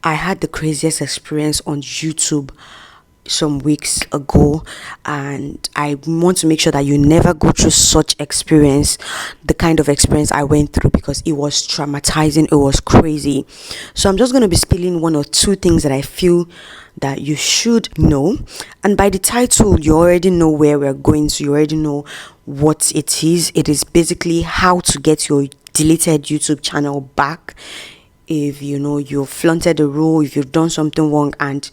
I had the craziest experience on YouTube some weeks ago, and I want to make sure that you never go through such experience, the kind of experience I went through, because it was traumatizing, it was crazy. So I'm just going to be spilling one or two things that I feel that you should know, and by the title you already know where we're going, so you already know what it is. It is basically how to get your deleted YouTube channel back. If you know you've flaunted a rule, if you've done something wrong and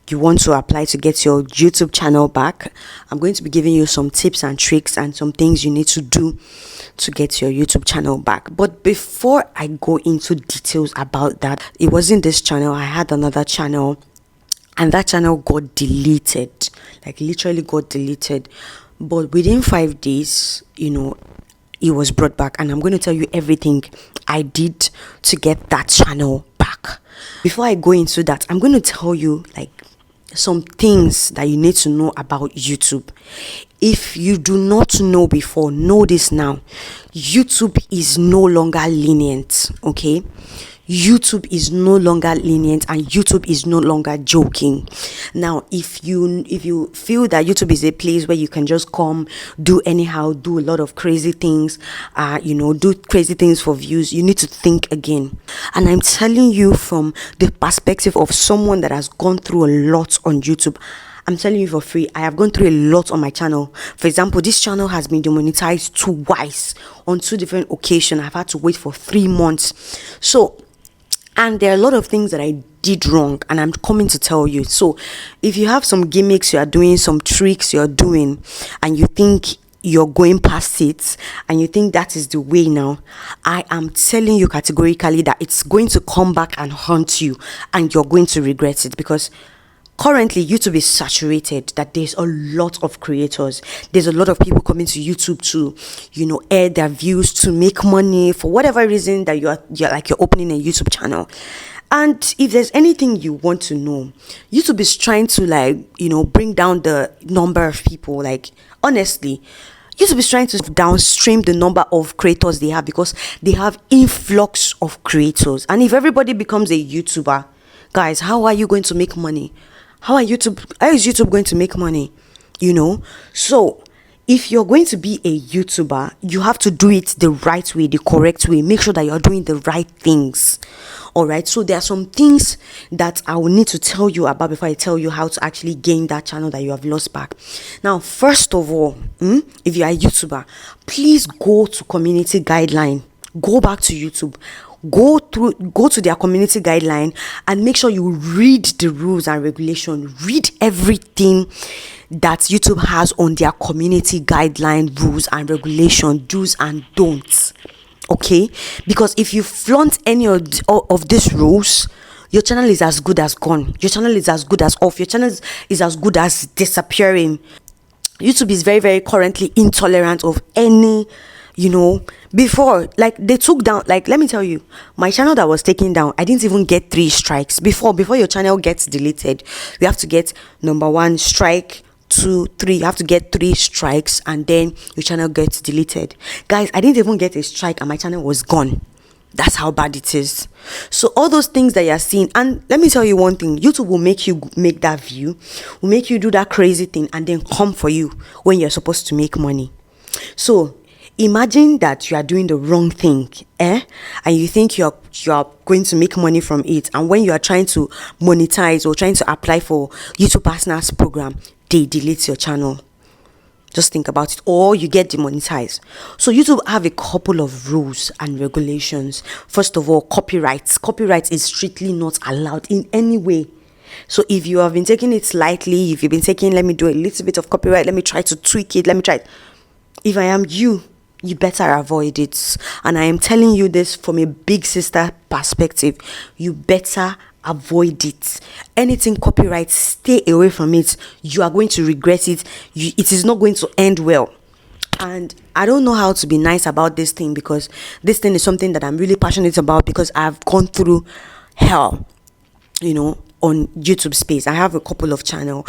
you want to apply to get your YouTube channel back, I'm going to be giving you some tips and tricks and some things you need to do to get your YouTube channel back. But before I go into details about that, it wasn't this channel. I had another channel, and that channel got deleted, like literally got deleted. But within 5 days, it was brought back, and I'm going to tell you everything I did to get that channel back. Before I go into that, I'm going to tell you like some things that you need to know about YouTube. If you do not know before, know this now. YouTube is no longer lenient, okay? YouTube is no longer lenient, and YouTube is no longer joking. Now, if you feel that YouTube is a place where you can just come, do anyhow, do a lot of crazy things, do crazy things for views, you need to think again. And I'm telling you from the perspective of someone that has gone through a lot on YouTube. I'm telling you for free, I have gone through a lot on my channel. For example, this channel has been demonetized twice on 2 different occasions. I've had to wait for 3 months. And there are a lot of things that I did wrong, and I'm coming to tell you. So if you have some gimmicks you are doing, some tricks you're doing, and you think you're going past it, and you think that is the way now, I am telling you categorically that it's going to come back and haunt you, and you're going to regret it, because currently YouTube is saturated, that there's a lot of creators, there's a lot of people coming to YouTube to air their views, to make money for whatever reason that you're opening a YouTube channel. And if there's anything you want to know, YouTube is trying to bring down the number of people. Like, honestly, YouTube is trying to downstream the number of creators they have, because they have influx of creators. And if everybody becomes a YouTuber, guys, how are you going to make money? How is YouTube going to make money? So if you're going to be a YouTuber, you have to do it the right way, the correct way. Make sure that you're doing the right things. All right. So there are some things that I will need to tell you about before I tell you how to actually gain that channel that you have lost back. Now, first of all, if you are a YouTuber, please go to community guideline. Go back to YouTube. Go to their community guideline and make sure you read the rules and regulation. Read everything that YouTube has on their community guideline, rules and regulation, do's and don'ts. Okay? Because if you flaunt any of these rules, your channel is as good as gone. Your channel is as good as off. Your channel is as good as disappearing. YouTube is very, very currently intolerant of any before, like, they took down, like, let me tell you, my channel that was taken down, I didn't even get 3 strikes. Before your channel gets deleted, you have to get number 1 strike, 2, 3. You have to get 3 strikes, and then your channel gets deleted. Guys, I didn't even get a strike and my channel was gone. That's how bad it is. So all those things that you're seeing, and let me tell you one thing, YouTube will make you make that view, will make you do that crazy thing, and then come for you when you're supposed to make money. So imagine that you are doing the wrong thing, and you think you're going to make money from it, and when you are trying to monetize or trying to apply for YouTube Partners program, they delete your channel. Just think about it, or you get demonetized. So YouTube have a couple of rules and regulations. First of all, copyright. Copyright is strictly not allowed in any way. So if you have been taking it lightly, if you've been taking, let me do a little bit of copyright, let me try to tweak it, if I am you better avoid it. And I am telling you this from a big sister perspective. You better avoid it. Anything copyright, stay away from it. You are going to regret it. It is not going to end well. And I don't know how to be nice about this thing, because this thing is something that I'm really passionate about, because I've gone through hell, on YouTube space. I have a couple of channels.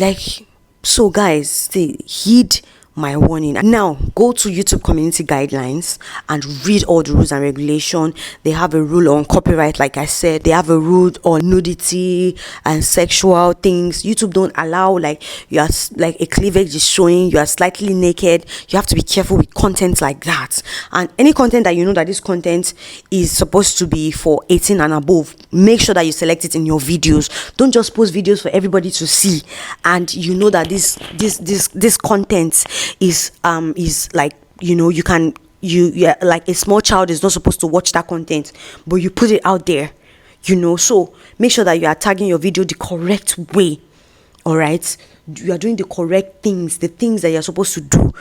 So guys, heed my warning. Now go to YouTube community guidelines and read all the rules and regulation. They have a rule on copyright, like I said. They have a rule on nudity and sexual things. YouTube don't allow, like, you are like a cleavage is showing, you are slightly naked. You have to be careful with content like that. And any content that you know that this content is supposed to be for 18 and above, make sure that you select it in your videos. Don't just post videos for everybody to see, and you know that this content is like, you can, yeah, like a small child is not supposed to watch that content, but you put it out there, so make sure that you are tagging your video the correct way. All right, you are doing the correct things, the things that you're supposed to do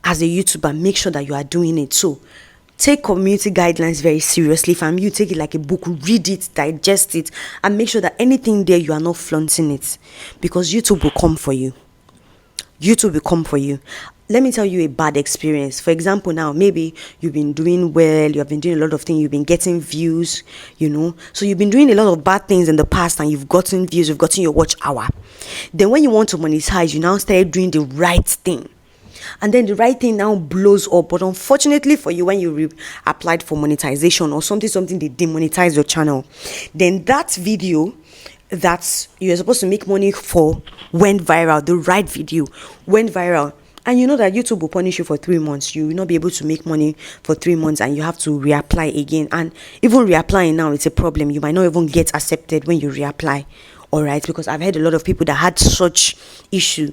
as a YouTuber. Make sure that you are doing it. So take community guidelines very seriously. If I'm you, take it like a book, read it, digest it, and make sure that anything there, you are not flaunting it, because YouTube will come for you. YouTube will come for you. Let me tell you a bad experience. For example, now maybe you've been doing well, you have been doing a lot of things, you've been getting views, so you've been doing a lot of bad things in the past, and you've gotten views, you've gotten your watch hour. Then when you want to monetize, you now start doing the right thing, and then the right thing now blows up. But unfortunately for you, when you applied for monetization or something, they demonetize your channel. Then that video that you're supposed to make money for went viral. The right video went viral, and you know that YouTube will punish you for 3 months. You will not be able to make money for 3 months, and you have to reapply again. And even reapplying now, it's a problem. You might not even get accepted when you reapply. All right, because I've heard a lot of people that had such issue.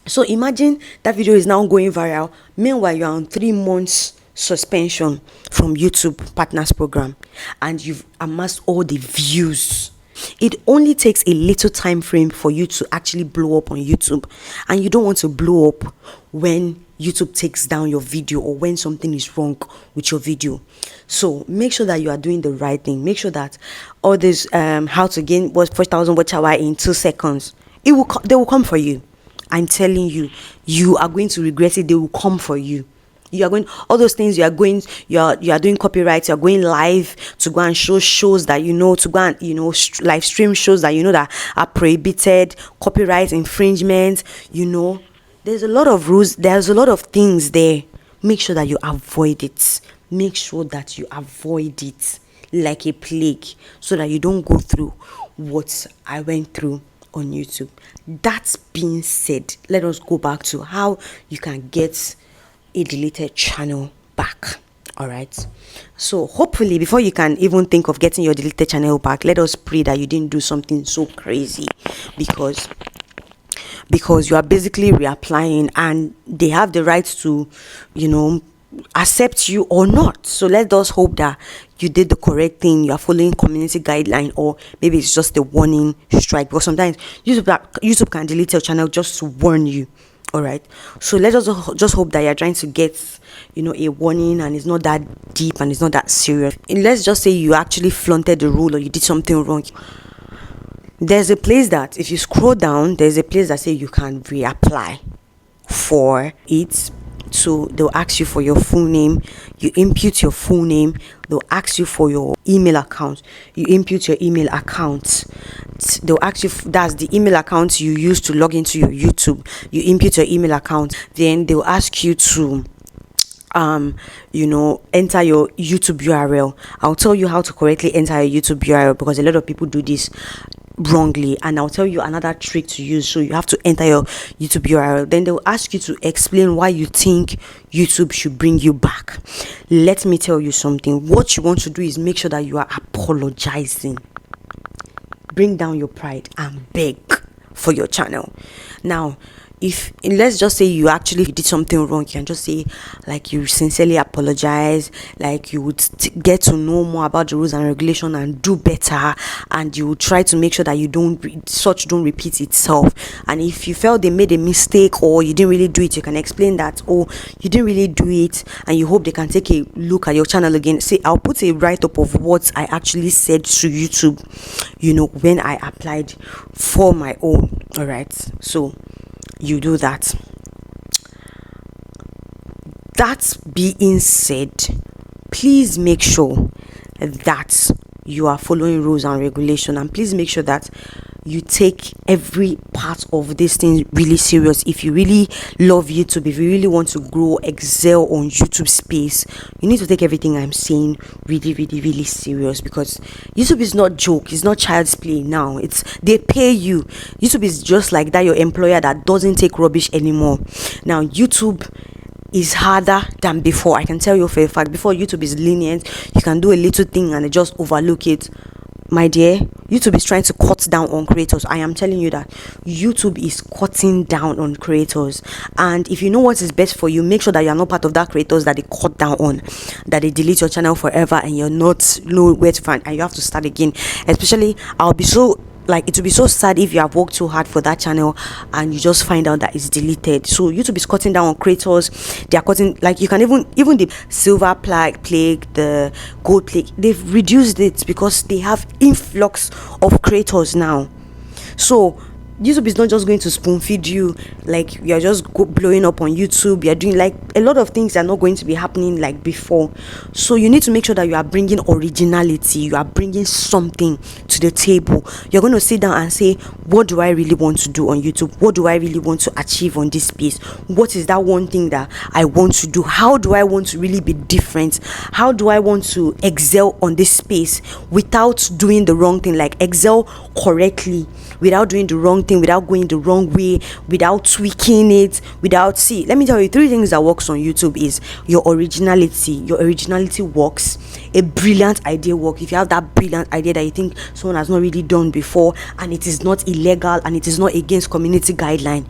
So imagine that video is now going viral. Meanwhile, you're on 3 months suspension from YouTube Partners Program, and you've amassed all the views. It only takes a little time frame for you to actually blow up on YouTube, and you don't want to blow up when YouTube takes down your video or when something is wrong with your video. So make sure that you are doing the right thing. Make sure that all this how to gain 4,000 watch hour in 2 seconds, they will come for you. I'm telling you, you are going to regret it. They will come for you. You are going, all those things you are doing copyright, you are going live to go and show shows that to go and live stream shows that that are prohibited, copyright infringement. There's a lot of rules, there's a lot of things there. Make sure that you avoid it. Make sure that you avoid it like a plague, so that you don't go through what I went through on YouTube. That being said, let us go back to how you can get a deleted channel back. All right, so hopefully before you can even think of getting your deleted channel back, let us pray that you didn't do something so crazy, because you are basically reapplying, and they have the right to accept you or not. So let us hope that you did the correct thing, you are following community guideline, or maybe it's just a warning strike, because sometimes YouTube can delete your channel just to warn you. All right, so let us just hope that you're trying to get a warning, and it's not that deep and it's not that serious. And let's just say you actually flaunted the rule or you did something wrong. There's a place that, if you scroll down, there's a place that says you can reapply for it. So they'll ask you for your full name, you input your full name. They'll ask you for your email account, you input your email account. They'll ask you, that's the email account you use to log into your YouTube. You input your email account. Then they'll ask you to enter your YouTube URL. I'll tell you how to correctly enter your YouTube URL, because a lot of people do this wrongly, and I'll tell you another trick to use. So you have to enter your YouTube URL. Then they'll ask you to explain why you think YouTube should bring you back. Let me tell you something. What you want to do is make sure that you are apologizing. Bring down your pride and beg for your channel. Now, let's just say you actually did something wrong, you can just say, like, you sincerely apologize, like you would get to know more about the rules and regulation and do better, and you try to make sure that you don't repeat itself. And if you felt they made a mistake or you didn't really do it, you can explain that, oh, you didn't really do it, and you hope they can take a look at your channel again. Say, I'll put a write-up of what I actually said to YouTube when I applied for my own. All right, so you do that. That being said, please make sure that you are following rules and regulation, and please make sure that you take every part of this thing really serious. If you really love YouTube, if you really want to grow, excel on YouTube space, you need to take everything I'm saying really, really, really serious, because YouTube is not joke, it's not child's play now. It's, they pay you. YouTube is just like that your employer that doesn't take rubbish anymore. Now YouTube is harder than before. I can tell you for a fact. Before, YouTube is lenient, you can do a little thing and they just overlook it. My dear, YouTube is trying to cut down on creators. I am telling you that YouTube is cutting down on creators. And if you know what is best for you, make sure that you are not part of that creators that they cut down on, that they delete your channel forever and you're not know where to find, and you have to start again. Especially, I'll be so, like, it will be so sad if you have worked too hard for that channel and you just find out that it's deleted. So YouTube is cutting down on creators. They are cutting, like, you can even the silver plague, the gold plague, they've reduced it because they have influx of creators now. So YouTube is not just going to spoon feed you, like you're just blowing up on YouTube. You're doing, like, a lot of things are not going to be happening like before. So you need to make sure that you are bringing originality, you are bringing something to the table. You're going to sit down and say, what do I really want to do on YouTube? What do I really want to achieve on this space? What is that one thing that I want to do? How do I want to really be different? How do I want to excel on this space without doing the wrong thing? Like, excel correctly without doing the wrong thing, without going the wrong way, without tweaking it, without, see, let me tell you, 3 things that works on YouTube is your originality. Your originality works. A brilliant idea works. If you have that brilliant idea that you think someone has not really done before, and it is not illegal and it is not against community guideline,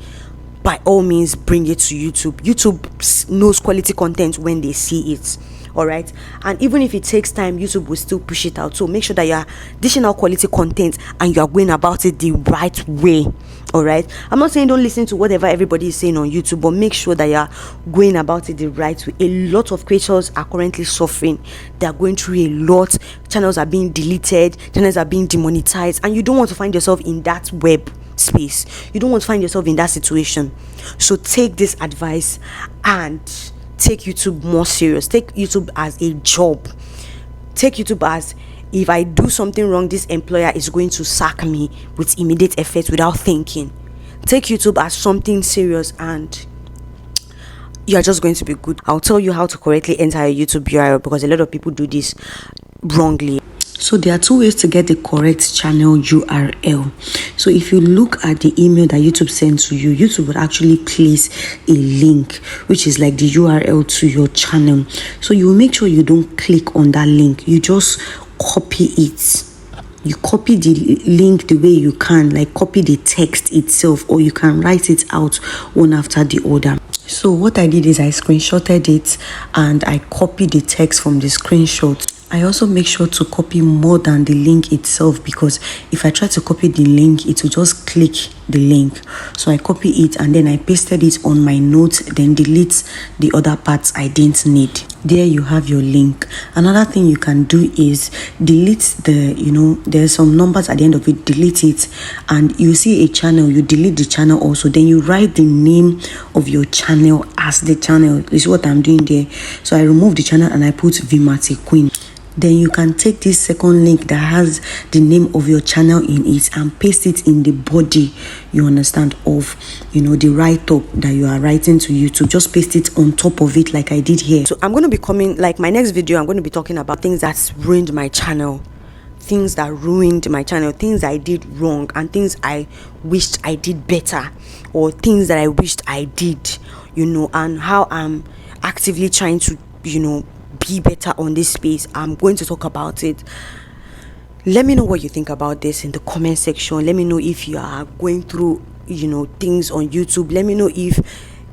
by all means bring it to YouTube. YouTube knows quality content when they see it. All right, and even if it takes time, YouTube will still push it out. So make sure that you are dishing out quality content and you are going about it the right way. All right, I'm not saying don't listen to whatever everybody is saying on YouTube, but make sure that you are going about it the right way. A lot of creators are currently suffering. They are going through a lot. Channels are being deleted, channels are being demonetized, and you don't want to find yourself in that web space. You don't want to find yourself in that situation. So take this advice and take YouTube more serious. Take YouTube as a job. Take YouTube as, if I do something wrong, this employer is going to sack me with immediate effect without thinking. Take YouTube as something serious and you're just going to be good. I'll tell you how to correctly enter a YouTube URL, because a lot of people do this wrongly. So there are 2 ways to get the correct channel URL. So if you look at the email that YouTube sends to you, YouTube would actually place a link, which is like the URL to your channel. So you will make sure you don't click on that link. You just copy it. You copy the link the way you can, like copy the text itself, or you can write it out one after the other. So what I did is I screenshotted it and I copied the text from the screenshot. I also make sure to copy more than the link itself, because if I try to copy the link, it will just click the link. So I copy it and then I pasted it on my notes, then delete the other parts I didn't need. There you have your link. Another thing you can do is delete the, there's some numbers at the end of it, delete it, and you see a channel, you delete the channel also, then you write the name of your channel as the channel. This is what I'm doing there. So I remove the channel and I put VIMATI Queen. Then you can take this second link that has the name of your channel in it and paste it in the body, you understand, of the write-up that you are writing to YouTube. Just paste it on top of it like I did here. So I'm going to be coming, like my next video, I'm going to be talking about things that's ruined my channel. Things that ruined my channel, things I did wrong, and things I wished I did better, or things that I wished I did, and how I'm actively trying to, be better on this space. I'm going to talk about it. Let me know what you think about this in the comment section. Let me know if you are going through things on YouTube. Let me know if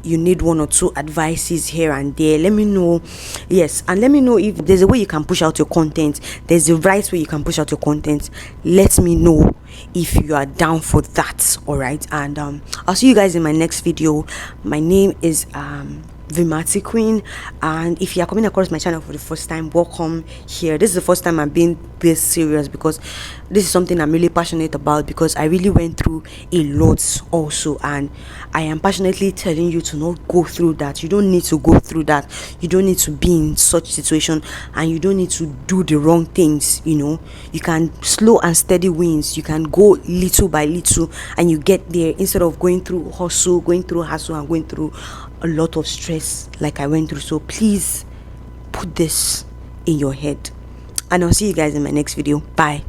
you need 1 or 2 advices here and there. Let me know. Yes, and let me know if there's a way you can push out your content. There's the right way you can push out your content. Let me know if you are down for that. All right, and I'll see you guys in my next video. My name is VIMATI queen. And if you are coming across my channel for the first time, welcome here. This is the first time I'm being this serious, because this is something I'm really passionate about, because I really went through a lot also, and I am passionately telling you to not go through that. You don't need to go through that. You don't need to be in such situation, and you don't need to do the wrong things. You can slow and steady wins. You can go little by little and you get there, instead of going through hassle and going through a lot of stress like I went through. So please put this in your head, and I'll see you guys in my next video. Bye.